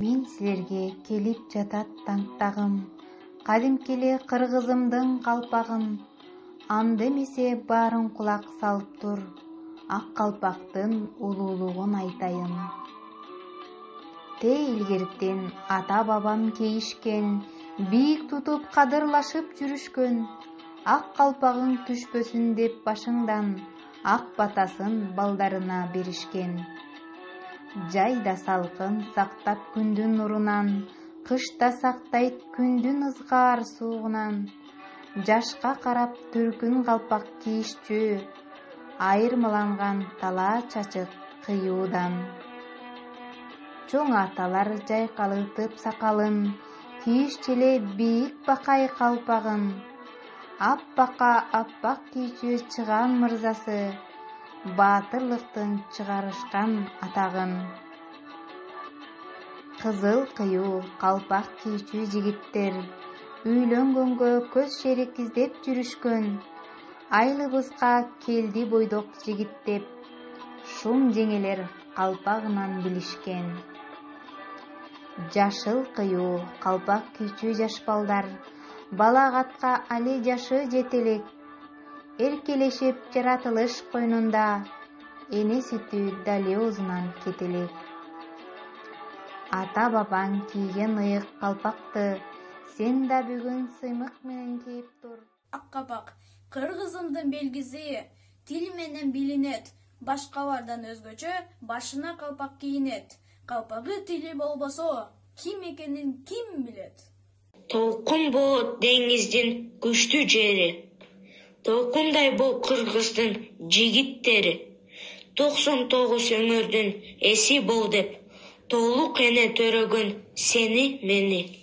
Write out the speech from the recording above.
Мен силерге келип жатат таңтагым, кадимки эле кыргызымдын калпагын. Анда эмесе баарын кулак салып тур, ак калпактын улуулугун айтайын. Те илгертен ата-бабам кейишкен, бийик тутуп кадырлашып жүрүшкөн. Ак калпагың түшпөсүн деп башыңдан, ак батасын балдарына беришкен. Жайда салкын сактап күндүн нурунан, кышта сактайт күндүн ызгаар суугунан. Жашка карап түркүн калпак кийишчү, айырмаланган талаа чачык кыюудан. Чоң аталар жайкалытып сакалын, кийишчү эле бийик бакай калпагын. Аппак кийчү чыган мырзасы, баатырлыктын чыгарышкан атагын. Кызыл кыюу калпак кийчү жигиттер үйлөнгөнгө көз шерик издеп жүрүшкөн. Айлыбызга келди бойдок жигит деп, шум жеңелер калпагынан билишкен. Жашыл кыюу калпак кийчү жаш балдар, балагатка али жашы жете элек. Эркелешип жаратылыш койнунда, эне сүтү далиозунан кете элек. Ата-бабаң кийген ыйык калпакты сен да бүгүн сыймык менен кийип тур. Ак калпак кыргызымдын белгиси, тил менен билинет. Башкалардан өзгөчө башына калпак кийинет. Калпагы тили болбосо, ким экенин ким билет? Толкун болот деңиздин күчтүү жери. Толкундай бул кыргыздын жигиттери. 99 өңөрдүн эси бол деп, толук эне төрөгөн сени мени.